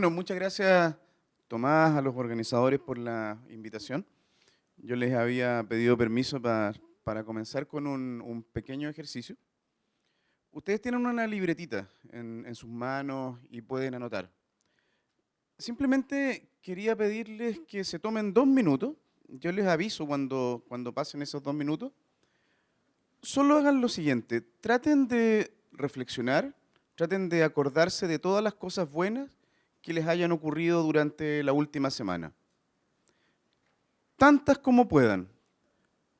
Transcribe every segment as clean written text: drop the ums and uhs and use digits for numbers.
Bueno, muchas gracias, Tomás, a los organizadores por la invitación. Yo les había pedido permiso para comenzar con un pequeño ejercicio. Ustedes tienen una libretita en sus manos y pueden anotar. Simplemente quería pedirles que se tomen 2 minutos. Yo les aviso cuando pasen esos 2 minutos. Solo hagan lo siguiente, traten de reflexionar, traten de acordarse de todas las cosas buenas que les hayan ocurrido durante la última semana. Tantas como puedan.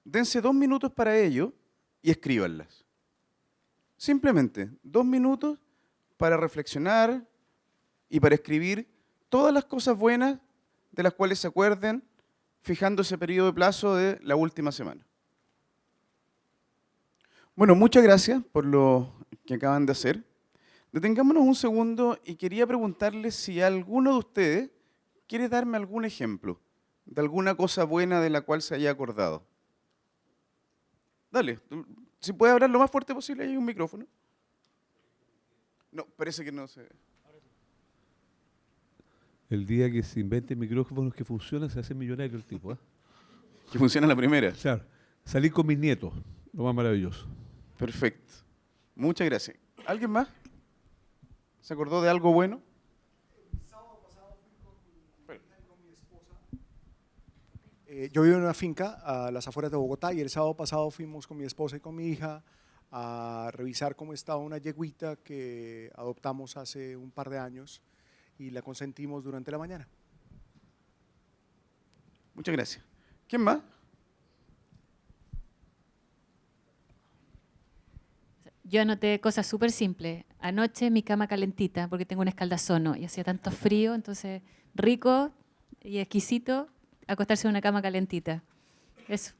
Dense 2 minutos para ello y escríbanlas. Simplemente 2 minutos para reflexionar y para escribir todas las cosas buenas de las cuales se acuerden, fijando ese periodo de plazo de la última semana. Bueno, muchas gracias por lo que acaban de hacer. Detengámonos un segundo y quería preguntarles si alguno de ustedes quiere darme algún ejemplo de alguna cosa buena de la cual se haya acordado. Dale, si puede hablar lo más fuerte posible, hay un micrófono. No, parece que no se... El día que se inventen micrófonos que funcionan, se hace millonario el tipo, ¿eh? Que funciona la primera. Claro, salir con mis nietos, lo más maravilloso. Perfecto. Muchas gracias. ¿Alguien más? ¿Se acordó de algo bueno? El sábado pasado fui con mi hija y con mi esposa. Yo vivo en una finca a las afueras de Bogotá y el sábado pasado fuimos con mi esposa y con mi hija a revisar cómo estaba una yegüita que adoptamos hace un par de años y la consentimos durante la mañana. Muchas gracias. ¿Quién más? Yo anoté cosas súper simples. Anoche mi cama calentita porque tengo un escaldazono y hacía tanto frío, entonces rico y exquisito acostarse en una cama calentita. Eso.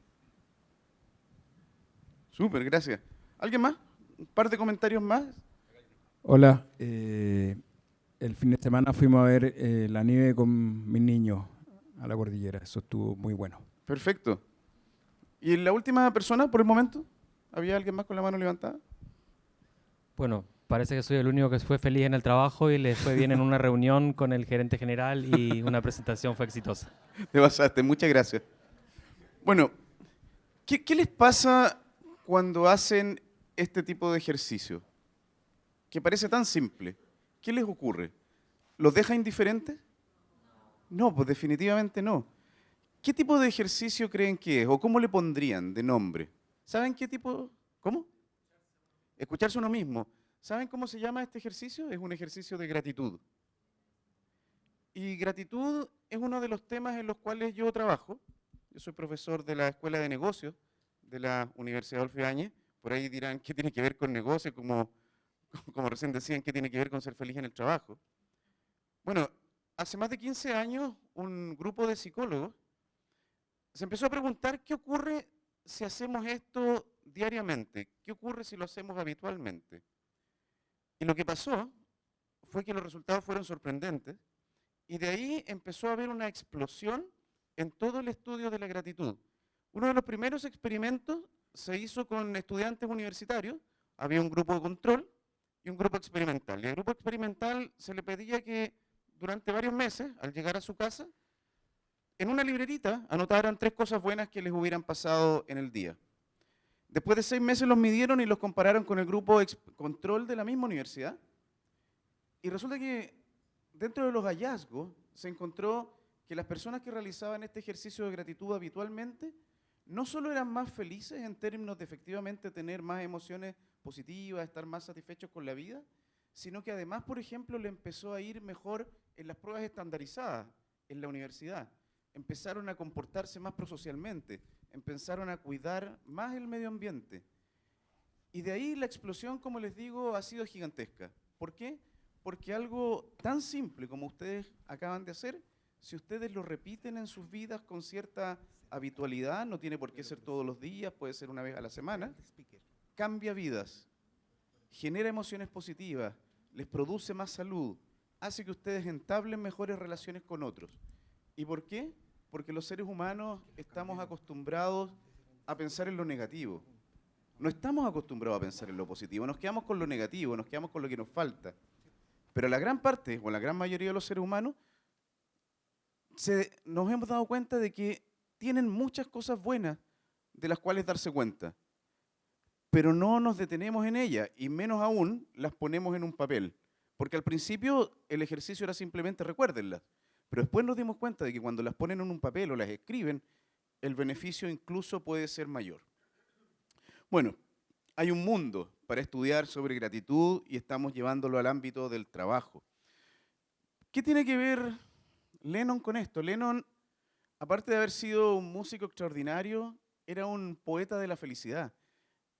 Súper, gracias. ¿Alguien más? ¿Un par de comentarios más? Hola, el fin de semana fuimos a ver la nieve con mis niños a la cordillera, eso estuvo muy bueno. Perfecto. ¿Y la última persona por el momento? ¿Había alguien más con la mano levantada? Bueno, parece que soy el único que fue feliz en el trabajo y le fue bien en una reunión con el gerente general y una presentación fue exitosa. Te pasaste, muchas gracias. Bueno, ¿qué les pasa cuando hacen este tipo de ejercicio? Que parece tan simple. ¿Qué les ocurre? ¿Los deja indiferentes? No, pues definitivamente no. ¿Qué tipo de ejercicio creen que es? ¿O cómo le pondrían de nombre? ¿Saben qué tipo? ¿Cómo? Escucharse uno mismo. ¿Saben cómo se llama este ejercicio? Es un ejercicio de gratitud. Y gratitud es uno de los temas en los cuales yo trabajo. Yo soy profesor de la Escuela de Negocios de la Universidad Adolfo Ibáñez. Por ahí dirán, ¿qué tiene que ver con negocio? Como recién decían, ¿qué tiene que ver con ser feliz en el trabajo? Bueno, hace más de 15 años, un grupo de psicólogos se empezó a preguntar qué ocurre si hacemos esto diariamente, qué ocurre si lo hacemos habitualmente. Y lo que pasó fue que los resultados fueron sorprendentes y de ahí empezó a haber una explosión en todo el estudio de la gratitud. Uno de los primeros experimentos se hizo con estudiantes universitarios, había un grupo de control y un grupo experimental. Y al grupo experimental se le pedía que durante varios meses, al llegar a su casa, en una librerita anotaran 3 cosas buenas que les hubieran pasado en el día. Después de 6 meses los midieron y los compararon con el grupo control de la misma universidad. Y resulta que dentro de los hallazgos se encontró que las personas que realizaban este ejercicio de gratitud habitualmente no solo eran más felices en términos de efectivamente tener más emociones positivas, estar más satisfechos con la vida, sino que además, por ejemplo, le empezó a ir mejor en las pruebas estandarizadas en la universidad. Empezaron a comportarse más prosocialmente, empezaron a cuidar más el medio ambiente. Y de ahí la explosión, como les digo, ha sido gigantesca. ¿Por qué? Porque algo tan simple como ustedes acaban de hacer, si ustedes lo repiten en sus vidas con cierta habitualidad, no tiene por qué ser todos los días, puede ser una vez a la semana, cambia vidas, genera emociones positivas, les produce más salud, hace que ustedes entablen mejores relaciones con otros. ¿Y por qué? Porque los seres humanos estamos acostumbrados a pensar en lo negativo. No estamos acostumbrados a pensar en lo positivo, nos quedamos con lo negativo, nos quedamos con lo que nos falta. Pero la gran parte, o la gran mayoría de los seres humanos, nos hemos dado cuenta de que tienen muchas cosas buenas de las cuales darse cuenta, pero no nos detenemos en ellas, y menos aún las ponemos en un papel. Porque al principio el ejercicio era simplemente recuérdenlas, pero después nos dimos cuenta de que cuando las ponen en un papel o las escriben, el beneficio incluso puede ser mayor. Bueno, hay un mundo para estudiar sobre gratitud y estamos llevándolo al ámbito del trabajo. ¿Qué tiene que ver Lennon con esto? Lennon, aparte de haber sido un músico extraordinario, era un poeta de la felicidad.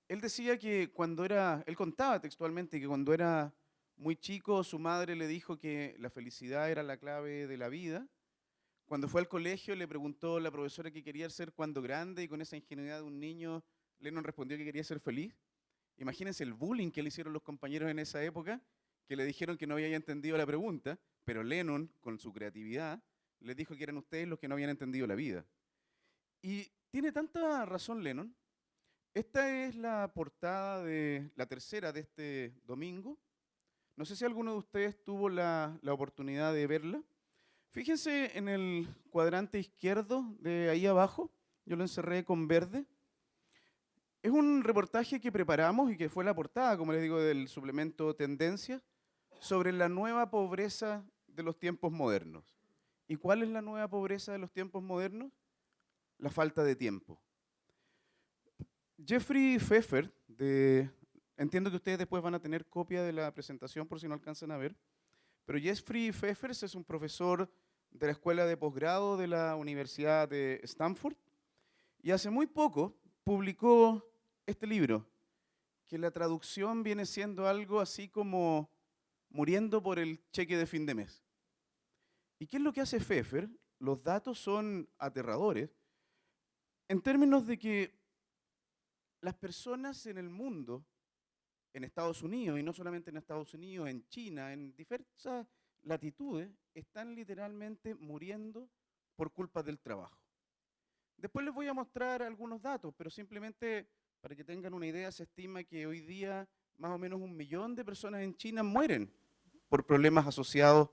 Él decía que él contaba textualmente que cuando era muy chico su madre le dijo que la felicidad era la clave de la vida. Cuando fue al colegio le preguntó a la profesora qué quería ser cuando grande y con esa ingenuidad de un niño, Lennon respondió que quería ser feliz. Imagínense el bullying que le hicieron los compañeros en esa época, que le dijeron que no había entendido la pregunta, pero Lennon, con su creatividad, les dijo que eran ustedes los que no habían entendido la vida. Y tiene tanta razón Lennon. Esta es la portada de la tercera de este domingo. No sé si alguno de ustedes tuvo la oportunidad de verla. Fíjense en el cuadrante izquierdo de ahí abajo, yo lo encerré con verde. Es un reportaje que preparamos y que fue la portada, como les digo, del suplemento Tendencias, sobre la nueva pobreza de los tiempos modernos. ¿Y cuál es la nueva pobreza de los tiempos modernos? La falta de tiempo. Jeffrey Pfeffer, entiendo que ustedes después van a tener copia de la presentación por si no alcanzan a ver, pero Jeffrey Pfeffer es un profesor de la escuela de posgrado de la Universidad de Stanford y hace muy poco publicó este libro, que la traducción viene siendo algo así como muriendo por el cheque de fin de mes. ¿Y qué es lo que hace Pfeffer? Los datos son aterradores en términos de que las personas en el mundo, en Estados Unidos, y no solamente en Estados Unidos, en China, en diversas latitudes, están literalmente muriendo por culpa del trabajo. Después les voy a mostrar algunos datos, pero simplemente para que tengan una idea, se estima que hoy día más o menos 1 millón de personas en China mueren por problemas asociados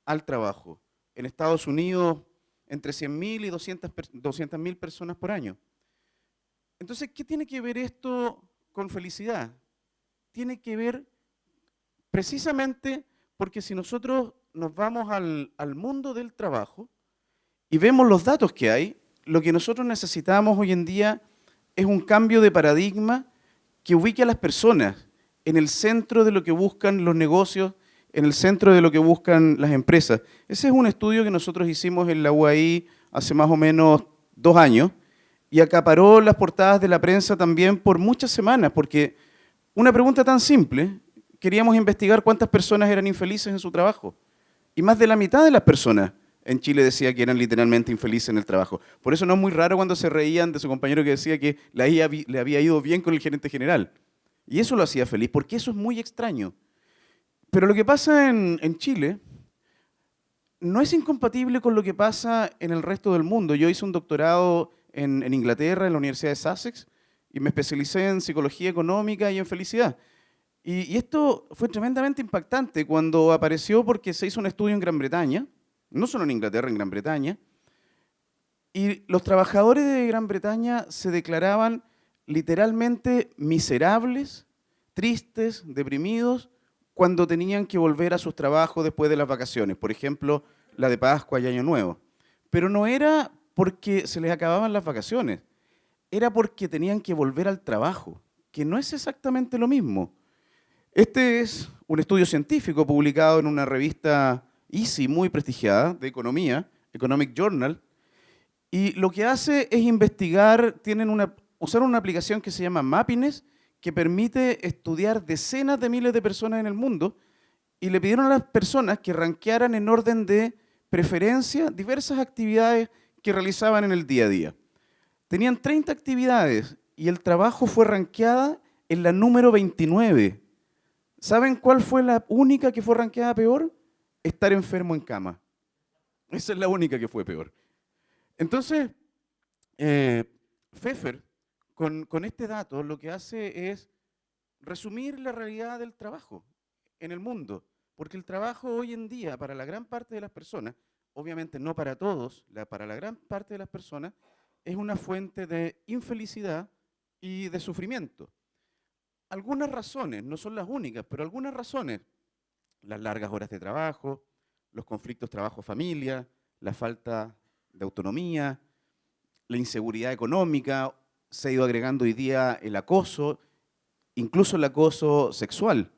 al trabajo. En Estados Unidos, entre 100.000 y 200.000 personas por año. Entonces, ¿qué tiene que ver esto con felicidad? Tiene que ver precisamente porque si nosotros nos vamos al mundo del trabajo y vemos los datos que hay, lo que nosotros necesitamos hoy en día es un cambio de paradigma que ubique a las personas en el centro de lo que buscan los negocios, en el centro de lo que buscan las empresas. Ese es un estudio que nosotros hicimos en la UAI hace más o menos 2 años y acaparó las portadas de la prensa también por muchas semanas, porque una pregunta tan simple, queríamos investigar cuántas personas eran infelices en su trabajo. Y más de la mitad de las personas en Chile decía que eran literalmente infelices en el trabajo. Por eso no es muy raro cuando se reían de su compañero que decía que le había ido bien con el gerente general. Y eso lo hacía feliz, porque eso es muy extraño. Pero lo que pasa en Chile no es incompatible con lo que pasa en el resto del mundo. Yo hice un doctorado en Inglaterra, en la Universidad de Sussex, y me especialicé en psicología económica y en felicidad. Y esto fue tremendamente impactante cuando apareció porque se hizo un estudio en Gran Bretaña, no solo en Inglaterra, en Gran Bretaña, y los trabajadores de Gran Bretaña se declaraban literalmente miserables, tristes, deprimidos, cuando tenían que volver a sus trabajos después de las vacaciones, por ejemplo, la de Pascua y Año Nuevo. Pero no era porque se les acababan las vacaciones, era porque tenían que volver al trabajo, que no es exactamente lo mismo. Este es un estudio científico publicado en una revista Easy, muy prestigiada, de economía, Economic Journal, y lo que hace es investigar, usaron una aplicación que se llama Mappiness, que permite estudiar decenas de miles de personas en el mundo, y le pidieron a las personas que rankearan en orden de preferencia diversas actividades que realizaban en el día a día. Tenían 30 actividades y el trabajo fue rankeada en la número 29. ¿Saben cuál fue la única que fue rankeada peor? Estar enfermo en cama. Esa es la única que fue peor. Entonces, Pfeffer, con este dato, lo que hace es resumir la realidad del trabajo en el mundo. Porque el trabajo hoy en día, para la gran parte de las personas, obviamente no para todos, para la gran parte de las personas, es una fuente de infelicidad y de sufrimiento. Algunas razones, no son las únicas, pero algunas razones, las largas horas de trabajo, los conflictos trabajo-familia, la falta de autonomía, la inseguridad económica, se ha ido agregando hoy día el acoso, incluso el acoso sexual.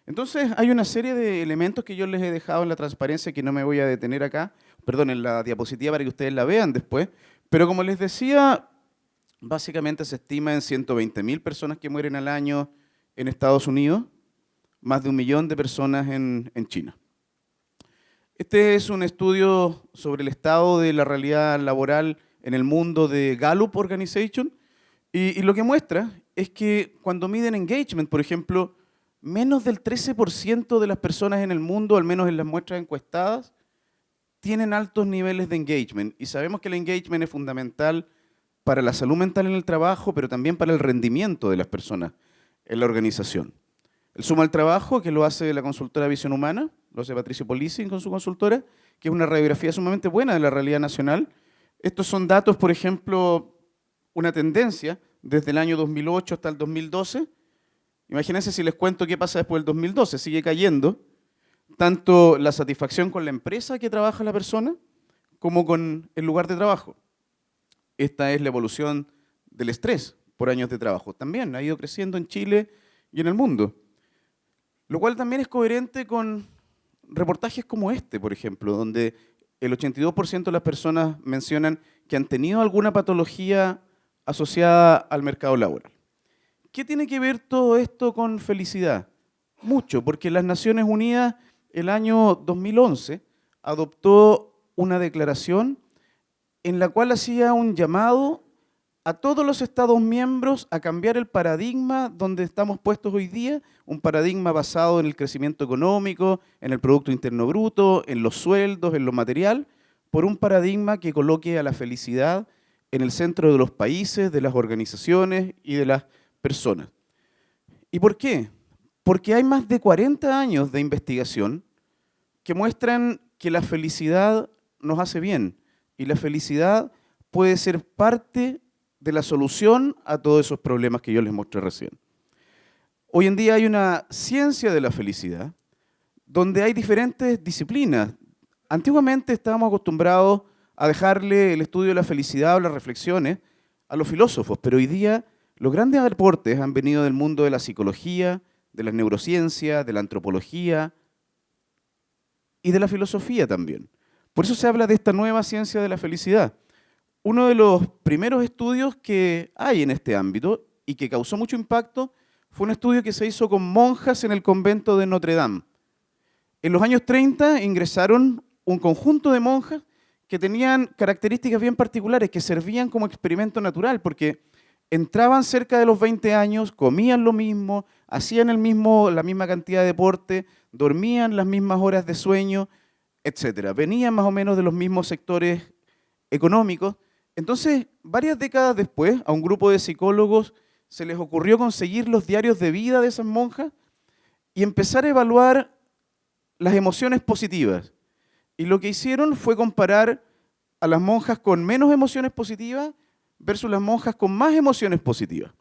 Entonces hay una serie de elementos que yo les he dejado en la transparencia que no me voy a detener acá, perdón, en la diapositiva para que ustedes la vean después, pero como les decía, básicamente se estima en 120.000 personas que mueren al año en Estados Unidos, más de 1 millón de personas en China. Este es un estudio sobre el estado de la realidad laboral en el mundo de Gallup Organization, y lo que muestra es que cuando miden engagement, por ejemplo, menos del 13% de las personas en el mundo, al menos en las muestras encuestadas, tienen altos niveles de engagement. Y sabemos que el engagement es fundamental para la salud mental en el trabajo, pero también para el rendimiento de las personas en la organización. El Suma al Trabajo, que lo hace la consultora Visión Humana, lo hace Patricio Polisi con su consultora, que es una radiografía sumamente buena de la realidad nacional. Estos son datos, por ejemplo, una tendencia desde el año 2008 hasta el 2012. Imagínense si les cuento qué pasa después del 2012. Sigue cayendo tanto la satisfacción con la empresa que trabaja la persona como con el lugar de trabajo. Esta es la evolución del estrés por años de trabajo. También ha ido creciendo en Chile y en el mundo. Lo cual también es coherente con reportajes como este, por ejemplo, donde el 82% de las personas mencionan que han tenido alguna patología asociada al mercado laboral. ¿Qué tiene que ver todo esto con felicidad? Mucho, porque las Naciones Unidas el año 2011 adoptó una declaración en la cual hacía un llamado a todos los Estados miembros a cambiar el paradigma donde estamos puestos hoy día, un paradigma basado en el crecimiento económico, en el Producto Interno Bruto, en los sueldos, en lo material, por un paradigma que coloque a la felicidad en el centro de los países, de las organizaciones y de las personas. ¿Y por qué? Porque hay más de 40 años de investigación que muestran que la felicidad nos hace bien y la felicidad puede ser parte de la solución a todos esos problemas que yo les mostré recién. Hoy en día hay una ciencia de la felicidad donde hay diferentes disciplinas. Antiguamente estábamos acostumbrados a dejarle el estudio de la felicidad o las reflexiones a los filósofos, pero hoy día los grandes aportes han venido del mundo de la psicología, de las neurociencias, de la antropología y de la filosofía también. Por eso se habla de esta nueva ciencia de la felicidad. Uno de los primeros estudios que hay en este ámbito y que causó mucho impacto fue un estudio que se hizo con monjas en el convento de Notre Dame. En los años 30 ingresaron un conjunto de monjas que tenían características bien particulares, que servían como experimento natural, porque entraban cerca de los 20 años, comían lo mismo, hacían la misma cantidad de deporte, dormían las mismas horas de sueño, etc. Venían más o menos de los mismos sectores económicos. Entonces, varias décadas después, a un grupo de psicólogos se les ocurrió conseguir los diarios de vida de esas monjas y empezar a evaluar las emociones positivas. Y lo que hicieron fue comparar a las monjas con menos emociones positivas versus las monjas con más emociones positivas.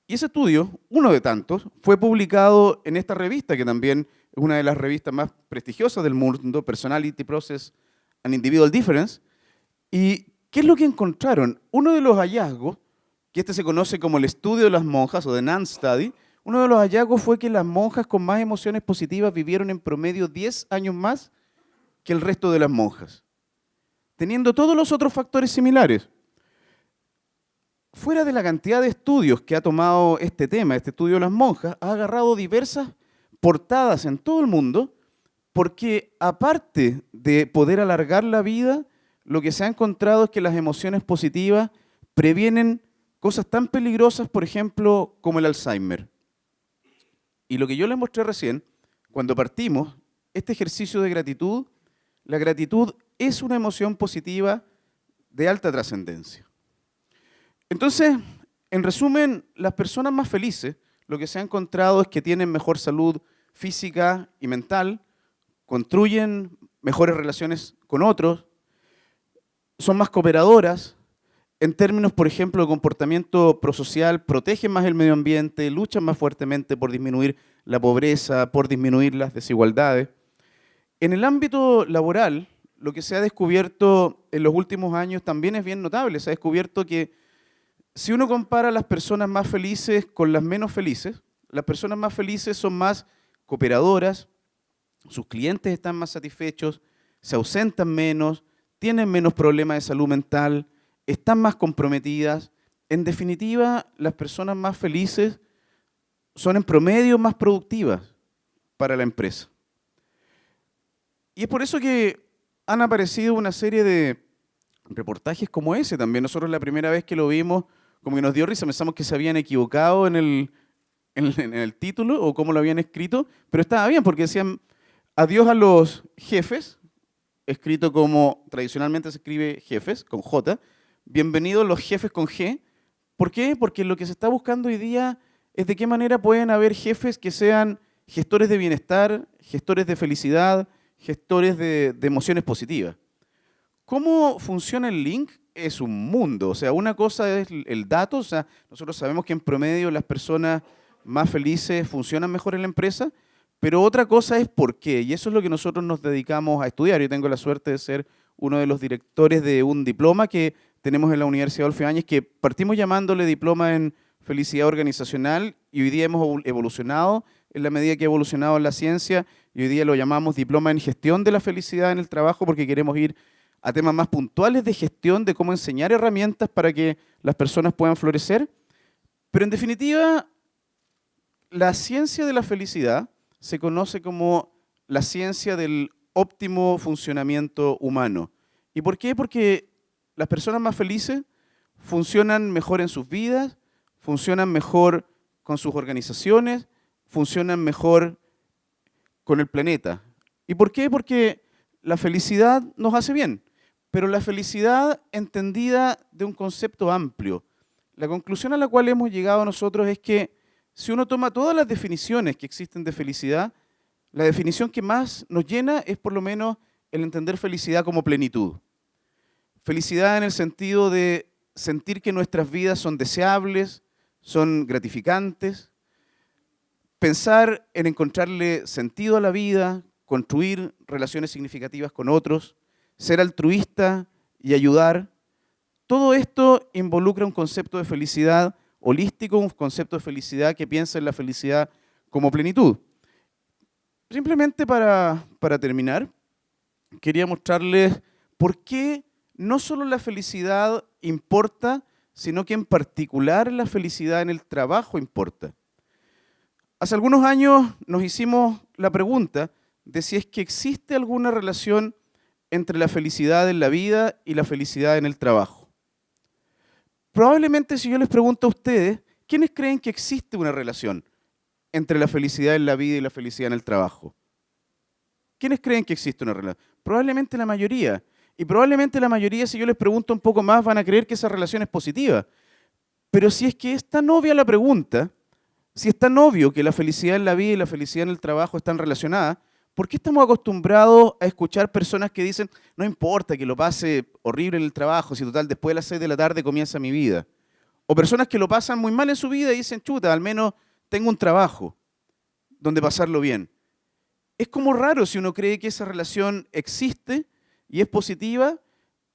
Y ese estudio, uno de tantos, fue publicado en esta revista, que también es una de las revistas más prestigiosas del mundo, Personality Process and Individual Difference. ¿Y qué es lo que encontraron? Uno de los hallazgos, que este se conoce como el estudio de las monjas o The Nun Study, uno de los hallazgos fue que las monjas con más emociones positivas vivieron en promedio 10 años más que el resto de las monjas, teniendo todos los otros factores similares. Fuera de la cantidad de estudios que ha tomado este tema, este estudio de las monjas, ha agarrado diversas portadas en todo el mundo, porque aparte de poder alargar la vida, lo que se ha encontrado es que las emociones positivas previenen cosas tan peligrosas, por ejemplo, como el Alzheimer. Y lo que yo les mostré recién, cuando partimos, este ejercicio de gratitud, la gratitud es una emoción positiva de alta trascendencia. Entonces, en resumen, las personas más felices, lo que se ha encontrado es que tienen mejor salud física y mental, construyen mejores relaciones con otros, son más cooperadoras, en términos, por ejemplo, de comportamiento prosocial, protegen más el medio ambiente, luchan más fuertemente por disminuir la pobreza, por disminuir las desigualdades. En el ámbito laboral, lo que se ha descubierto en los últimos años también es bien notable. Se ha descubierto que si uno compara a las personas más felices con las menos felices, las personas más felices son más cooperadoras, sus clientes están más satisfechos, se ausentan menos, tienen menos problemas de salud mental, están más comprometidas. En definitiva, las personas más felices son en promedio más productivas para la empresa. Y es por eso que han aparecido una serie de reportajes como ese también. Nosotros la primera vez que lo vimos, como que nos dio risa, pensamos que se habían equivocado en el título o cómo lo habían escrito, pero estaba bien porque decían adiós a los jefes, escrito como tradicionalmente se escribe jefes, con J, bienvenidos los jefes con G. ¿Por qué? Porque lo que se está buscando hoy día es de qué manera pueden haber jefes que sean gestores de bienestar, gestores de felicidad, gestores de emociones positivas. ¿Cómo funciona el link? Es un mundo. O sea, una cosa es el dato, o sea, nosotros sabemos que en promedio las personas más felices funcionan mejor en la empresa, pero otra cosa es por qué, y eso es lo que nosotros nos dedicamos a estudiar. Yo tengo la suerte de ser uno de los directores de un diploma que tenemos en la Universidad Adolfo Ibáñez, que partimos llamándole diploma en felicidad organizacional, y hoy día hemos evolucionado en la medida que ha evolucionado la ciencia, y hoy día lo llamamos diploma en gestión de la felicidad en el trabajo, porque queremos ir a temas más puntuales de gestión, de cómo enseñar herramientas para que las personas puedan florecer. Pero en definitiva, la ciencia de la felicidad se conoce como la ciencia del óptimo funcionamiento humano. ¿Y por qué? Porque las personas más felices funcionan mejor en sus vidas, funcionan mejor con sus organizaciones, funcionan mejor con el planeta. ¿Y por qué? Porque la felicidad nos hace bien, pero la felicidad entendida de un concepto amplio. La conclusión a la cual hemos llegado nosotros es que si uno toma todas las definiciones que existen de felicidad, la definición que más nos llena es por lo menos el entender felicidad como plenitud. Felicidad en el sentido de sentir que nuestras vidas son deseables, son gratificantes, pensar en encontrarle sentido a la vida, construir relaciones significativas con otros, ser altruista y ayudar. Todo esto involucra un concepto de felicidad holístico, un concepto de felicidad que piensa en la felicidad como plenitud. Simplemente para terminar, quería mostrarles por qué no solo la felicidad importa, sino que en particular la felicidad en el trabajo importa. Hace algunos años nos hicimos la pregunta de si es que existe alguna relación entre la felicidad en la vida y la felicidad en el trabajo. Probablemente si yo les pregunto a ustedes, ¿quiénes creen que existe una relación entre la felicidad en la vida y la felicidad en el trabajo? ¿Quiénes creen que existe una relación? Probablemente la mayoría. Y probablemente la mayoría, si yo les pregunto un poco más, van a creer que esa relación es positiva. Pero si es que es tan obvia la pregunta, si es tan obvio que la felicidad en la vida y la felicidad en el trabajo están relacionadas, ¿por qué estamos acostumbrados a escuchar personas que dicen, no importa que lo pase horrible en el trabajo, si total después de las 6 de la tarde comienza mi vida? O personas que lo pasan muy mal en su vida y dicen, chuta, al menos tengo un trabajo donde pasarlo bien. Es como raro si uno cree que esa relación existe y es positiva,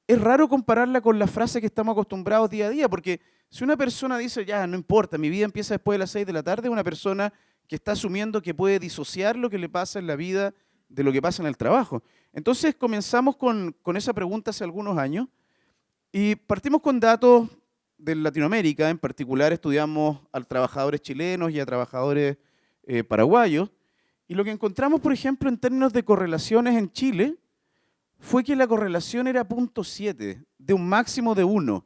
es raro compararla con la frase que estamos acostumbrados día a día, porque si una persona dice, ya, no importa, mi vida empieza después de las 6 de la tarde, es una persona que está asumiendo que puede disociar lo que le pasa en la vida de lo que pasa en el trabajo. Entonces comenzamos con esa pregunta hace algunos años y partimos con datos de Latinoamérica, en particular estudiamos a trabajadores chilenos y a trabajadores paraguayos, y lo que encontramos, por ejemplo, en términos de correlaciones en Chile, fue que la correlación era 0.7, de un máximo de 1.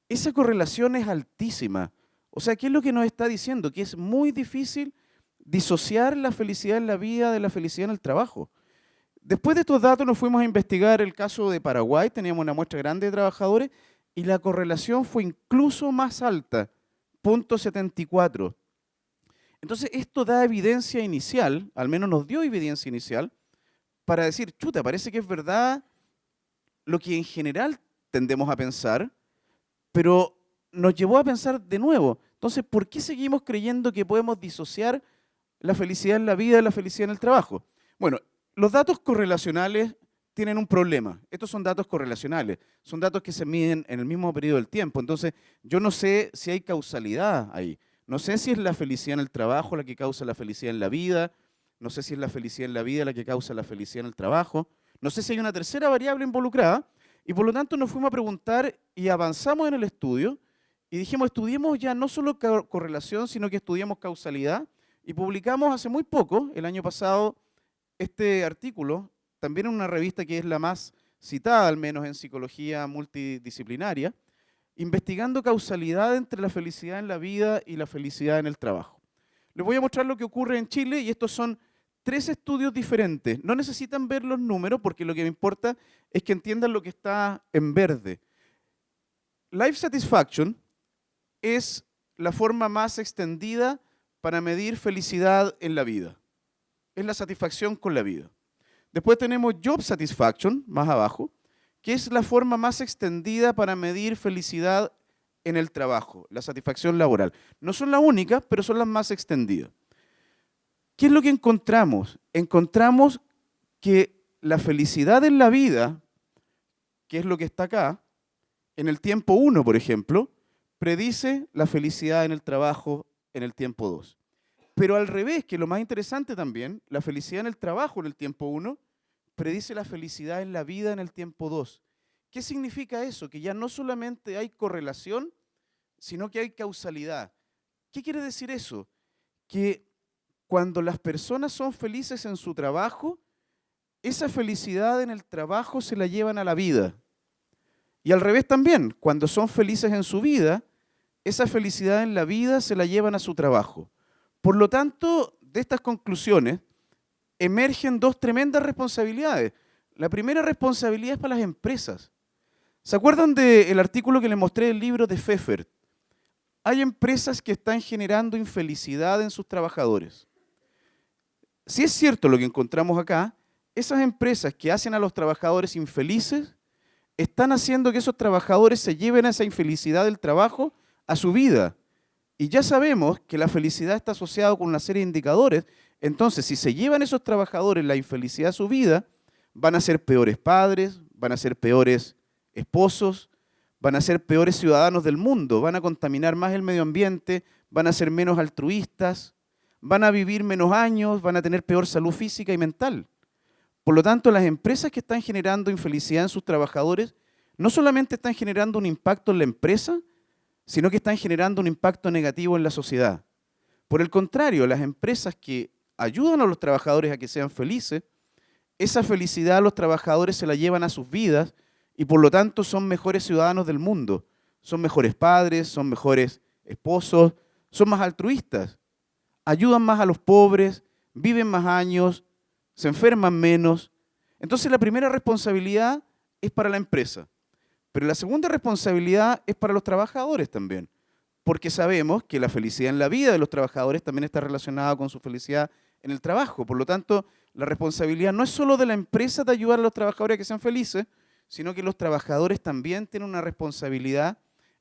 Esa correlación es altísima. O sea, ¿qué es lo que nos está diciendo? Que es muy difícil disociar la felicidad en la vida de la felicidad en el trabajo. Después de estos datos nos fuimos a investigar el caso de Paraguay, teníamos una muestra grande de trabajadores, y la correlación fue incluso más alta, 0.74. Entonces, esto da evidencia inicial, al menos nos dio evidencia inicial, para decir, chuta, parece que es verdad lo que en general tendemos a pensar, pero nos llevó a pensar de nuevo. Entonces, ¿por qué seguimos creyendo que podemos disociar la felicidad en la vida de la felicidad en el trabajo? Bueno, los datos correlacionales tienen un problema. Estos son datos correlacionales, son datos que se miden en el mismo periodo del tiempo. Entonces, yo no sé si hay causalidad ahí. No sé si es la felicidad en el trabajo la que causa la felicidad en la vida, no sé si es la felicidad en la vida la que causa la felicidad en el trabajo, no sé si hay una tercera variable involucrada, y por lo tanto nos fuimos a preguntar y avanzamos en el estudio y dijimos, estudiemos ya no solo correlación, sino que estudiamos causalidad, y publicamos hace muy poco, el año pasado, este artículo, también en una revista que es la más citada, al menos en psicología multidisciplinaria, investigando causalidad entre la felicidad en la vida y la felicidad en el trabajo. Les voy a mostrar lo que ocurre en Chile y estos son 3 estudios diferentes. No necesitan ver los números porque lo que me importa es que entiendan lo que está en verde. Life Satisfaction es la forma más extendida para medir felicidad en la vida. Es la satisfacción con la vida. Después tenemos Job Satisfaction, más abajo, que es la forma más extendida para medir felicidad en el trabajo, la satisfacción laboral. No son las únicas, pero son las más extendidas. ¿Qué es lo que encontramos? Encontramos que la felicidad en la vida, que es lo que está acá, en el tiempo 1, por ejemplo, predice la felicidad en el trabajo en el tiempo 2. Pero al revés, que es lo más interesante también, la felicidad en el trabajo en el tiempo 1 predice la felicidad en la vida en el tiempo 2. ¿Qué significa eso? Que ya no solamente hay correlación, sino que hay causalidad. ¿Qué quiere decir eso? Que cuando las personas son felices en su trabajo, esa felicidad en el trabajo se la llevan a la vida. Y al revés también, cuando son felices en su vida, esa felicidad en la vida se la llevan a su trabajo. Por lo tanto, de estas conclusiones emergen 2 tremendas responsabilidades. La primera responsabilidad es para las empresas. ¿Se acuerdan del artículo que les mostré del libro de Pfeffer? Hay empresas que están generando infelicidad en sus trabajadores. Si es cierto lo que encontramos acá, esas empresas que hacen a los trabajadores infelices están haciendo que esos trabajadores se lleven a esa infelicidad del trabajo a su vida. Y ya sabemos que la felicidad está asociada con una serie de indicadores. Entonces, si se llevan esos trabajadores la infelicidad a su vida, van a ser peores padres, van a ser peores esposos, van a ser peores ciudadanos del mundo, van a contaminar más el medio ambiente, van a ser menos altruistas, van a vivir menos años, van a tener peor salud física y mental. Por lo tanto, las empresas que están generando infelicidad en sus trabajadores no solamente están generando un impacto en la empresa, sino que están generando un impacto negativo en la sociedad. Por el contrario, las empresas que ayudan a los trabajadores a que sean felices, esa felicidad los trabajadores se la llevan a sus vidas y por lo tanto son mejores ciudadanos del mundo, son mejores padres, son mejores esposos, son más altruistas, ayudan más a los pobres, viven más años, se enferman menos. Entonces la primera responsabilidad es para la empresa. Pero la segunda responsabilidad es para los trabajadores también, porque sabemos que la felicidad en la vida de los trabajadores también está relacionada con su felicidad en el trabajo. Por lo tanto, la responsabilidad no es solo de la empresa de ayudar a los trabajadores a que sean felices, sino que los trabajadores también tienen una responsabilidad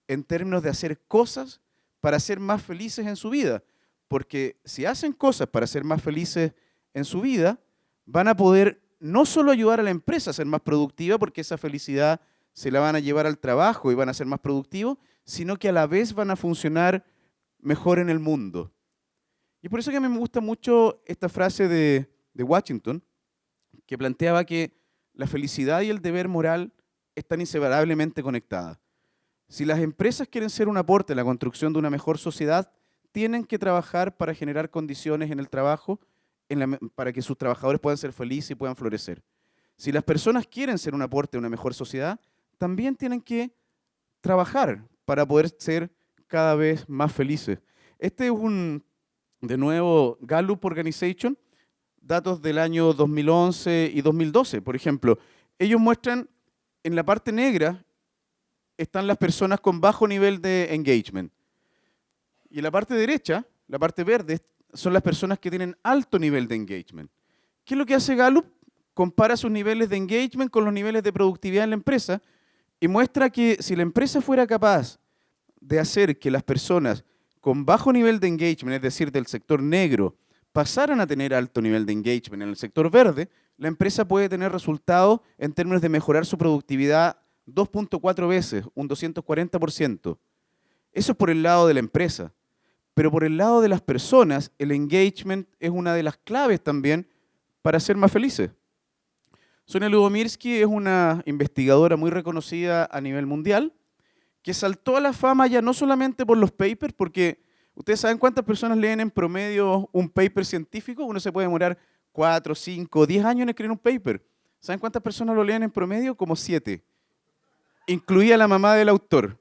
en términos de hacer cosas para ser más felices en su vida. Porque si hacen cosas para ser más felices en su vida, van a poder no solo ayudar a la empresa a ser más productiva, porque esa felicidad se la van a llevar al trabajo y van a ser más productivos, sino que a la vez van a funcionar mejor en el mundo. Y por eso que a mí me gusta mucho esta frase de Washington, que planteaba que la felicidad y el deber moral están inseparablemente conectadas. Si las empresas quieren ser un aporte en la construcción de una mejor sociedad, tienen que trabajar para generar condiciones en el trabajo para que sus trabajadores puedan ser felices y puedan florecer. Si las personas quieren ser un aporte a una mejor sociedad, también tienen que trabajar para poder ser cada vez más felices. Este es de nuevo, Gallup Organization, datos del año 2011 y 2012, por ejemplo. Ellos muestran, en la parte negra, están las personas con bajo nivel de engagement. Y en la parte derecha, la parte verde, son las personas que tienen alto nivel de engagement. ¿Qué es lo que hace Gallup? Compara sus niveles de engagement con los niveles de productividad en la empresa y muestra que si la empresa fuera capaz de hacer que las personas con bajo nivel de engagement, es decir, del sector negro, pasaran a tener alto nivel de engagement en el sector verde, la empresa puede tener resultados en términos de mejorar su productividad 2.4 veces, un 240%. Eso es por el lado de la empresa. Pero por el lado de las personas, el engagement es una de las claves también para ser más felices. Sonia Lubomirsky es una investigadora muy reconocida a nivel mundial, que saltó a la fama ya no solamente por los papers, porque ustedes saben cuántas personas leen en promedio un paper científico. Uno se puede demorar 4, 5, 10 años en escribir un paper. ¿Saben cuántas personas lo leen en promedio? Como 7, incluida la mamá del autor.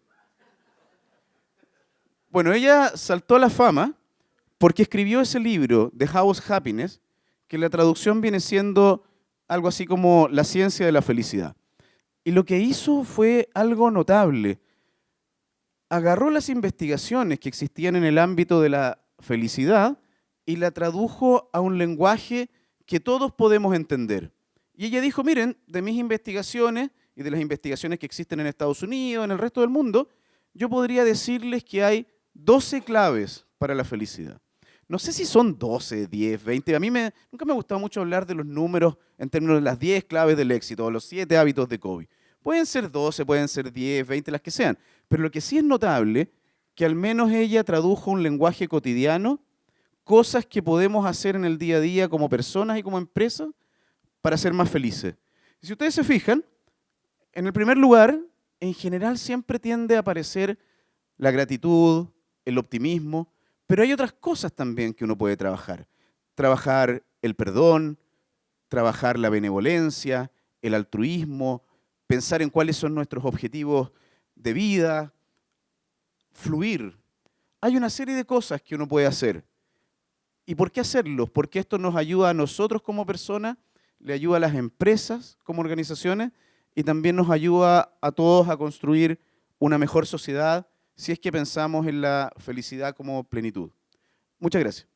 Bueno, ella saltó a la fama porque escribió ese libro, The House Happiness, que la traducción viene siendo algo así como La ciencia de la felicidad. Y lo que hizo fue algo notable. Agarró las investigaciones que existían en el ámbito de la felicidad y la tradujo a un lenguaje que todos podemos entender. Y ella dijo, miren, de mis investigaciones y de las investigaciones que existen en Estados Unidos, en el resto del mundo, yo podría decirles que hay 12 claves para la felicidad. No sé si son 12, 10, 20. Nunca me ha gustado mucho hablar de los números en términos de las 10 claves del éxito o los 7 hábitos de Covey. Pueden ser 12, pueden ser 10, 20, las que sean. Pero lo que sí es notable, que al menos ella tradujo un lenguaje cotidiano, cosas que podemos hacer en el día a día como personas y como empresas para ser más felices. Y si ustedes se fijan, en el primer lugar, en general siempre tiende a aparecer la gratitud, el optimismo, pero hay otras cosas también que uno puede trabajar. Trabajar el perdón, trabajar la benevolencia, el altruismo, pensar en cuáles son nuestros objetivos de vida, fluir. Hay una serie de cosas que uno puede hacer. ¿Y por qué hacerlo? Porque esto nos ayuda a nosotros como personas, le ayuda a las empresas como organizaciones y también nos ayuda a todos a construir una mejor sociedad si es que pensamos en la felicidad como plenitud. Muchas gracias.